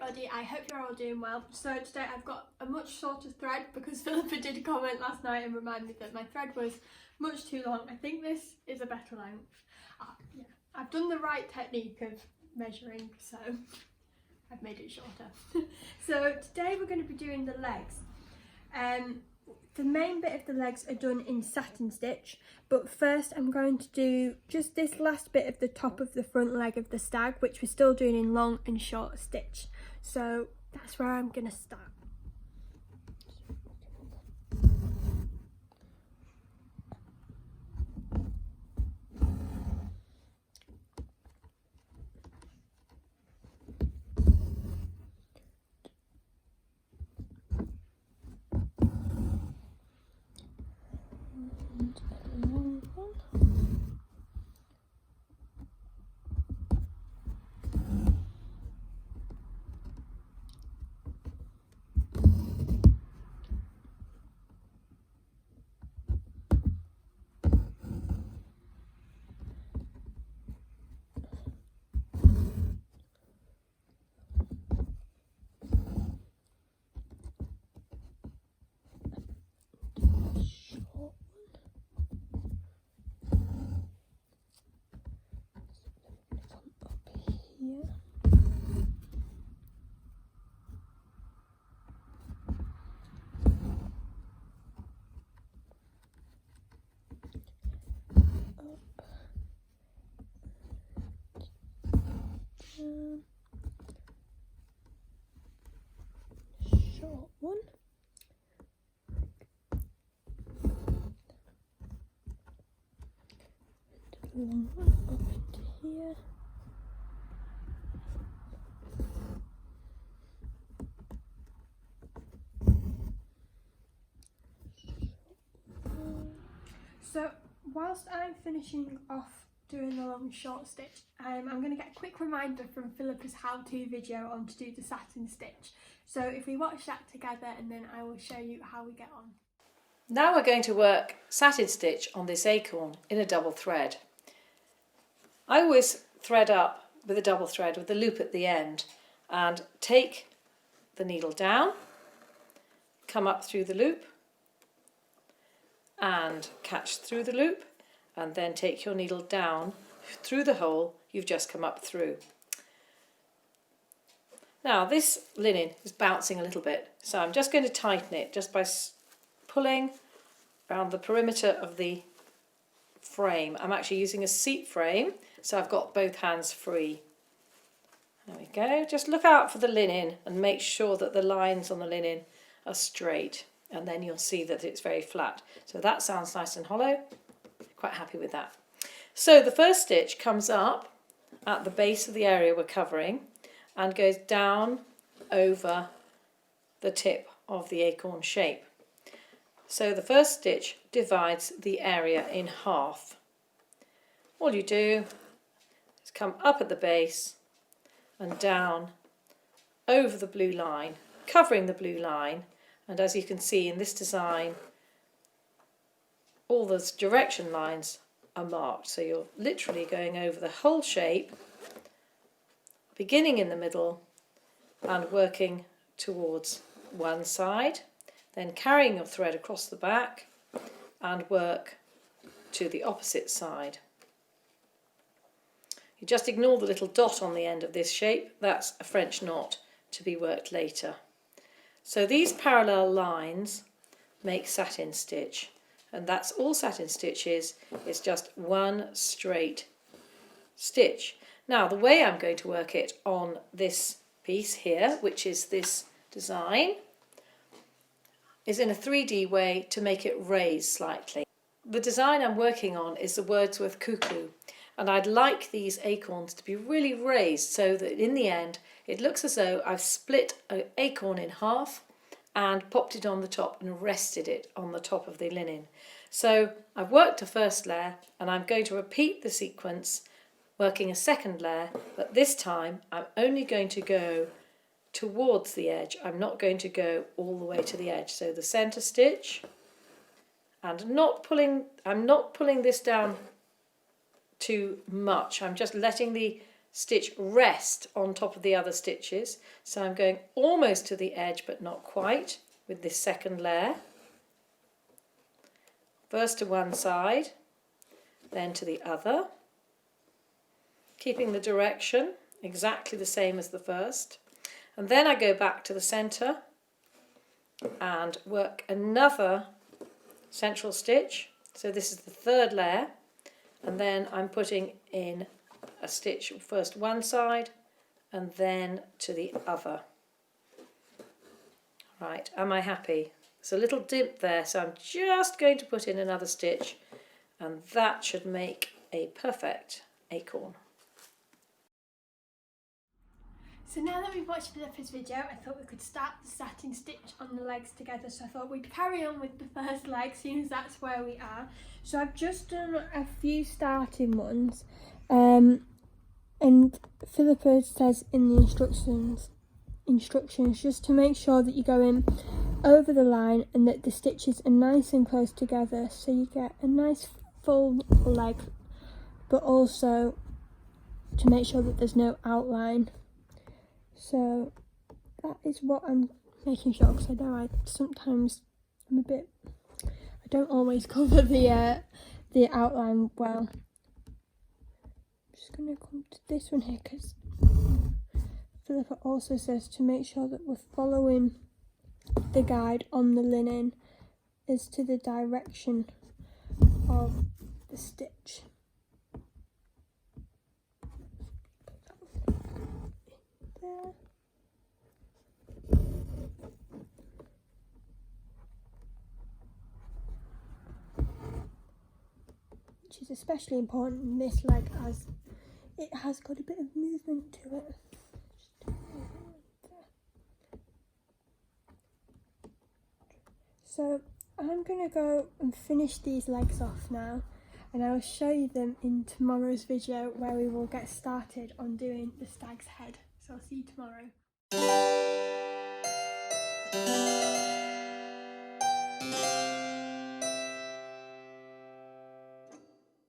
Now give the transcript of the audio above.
everybody, I hope you're all doing well. So today I've got a much shorter thread because Phillip did comment last night and remind me that my thread was much too long. I think this is a better length. Yeah, I've done the right technique of measuring, so I've made it shorter. So today we're going to be doing the legs. The main bit of the legs are done in satin stitch, but first I'm going to do just this last bit of the top of the front leg of the stag, which we're still doing in long and short stitch. So that's where I'm going to start. Short one. Long one up into here. So whilst I'm finishing off doing the long short stitch, I'm going to get a quick reminder from Phillip's how-to video on to do the satin stitch. So if we watch that together and then I will show you how we get on. Now we're going to work satin stitch on this acorn in a double thread. I always thread up with a double thread with the loop at the end and take the needle down, come up through the loop and catch through the loop, and then take your needle down through the hole you've just come up through. Now this linen is bouncing a little bit, so I'm just going to tighten it just by pulling around the perimeter of the frame. I'm actually using a seat frame, so I've got both hands free. There we go. Just look out for the linen and make sure that the lines on the linen are straight, and then you'll see that it's very flat. So that sounds nice and hollow. Quite happy with that. So the first stitch comes up at the base of the area we're covering and goes down over the tip of the acorn shape. So the first stitch divides the area in half. All you do is come up at the base and down over the blue line, covering the blue line, and as you can see in this design, all those direction lines are marked, so you're literally going over the whole shape, beginning in the middle and working towards one side, then carrying your thread across the back and work to the opposite side. You just ignore the little dot on the end of this shape, that's a French knot to be worked later. So these parallel lines make satin stitch. And that's all satin stitch is, it's just one straight stitch. Now the way I'm going to work it on this piece here, which is this design, is in a 3D way to make it raise slightly. The design I'm working on is the Wordsworth cuckoo, and I'd like these acorns to be really raised so that in the end it looks as though I've split an acorn in half and popped it on the top and rested it on the top of the linen. So I've worked a first layer and I'm going to repeat the sequence working a second layer, but this time I'm only going to go towards the edge. I'm not going to go all the way to the edge. So the center stitch, and I'm not pulling this down too much. I'm just letting the stitch rest on top of the other stitches. So I'm going almost to the edge but not quite with this second layer. First to one side, then to the other, keeping the direction exactly the same as the first. And then I go back to the centre and work another central stitch. So this is the third layer, and then I'm putting in a stitch first one side and then to the other. Right, am I happy? There's a little dip there, so I'm just going to put in another stitch, and that should make a perfect acorn. So now that we've watched Phillip's video, I thought we could start the satin stitch on the legs together. So I thought we'd carry on with the first leg, seeing as that's where we are. So I've just done a few starting ones, and Phillip says in the instructions just to make sure that you go in over the line and that the stitches are nice and close together, so you get a nice full leg, but also to make sure that there's no outline. So that is what I'm making sure, because I know I don't always cover the outline well. I'm just going to come to this one here, because Phillip also says to make sure that we're following the guide on the linen as to the direction of the stitch. There. Which is especially important in this leg, as it has got a bit of movement to it. So I'm going to go and finish these legs off now, and I will show you them in tomorrow's video, where we will get started on doing the stag's head. So I'll see you tomorrow.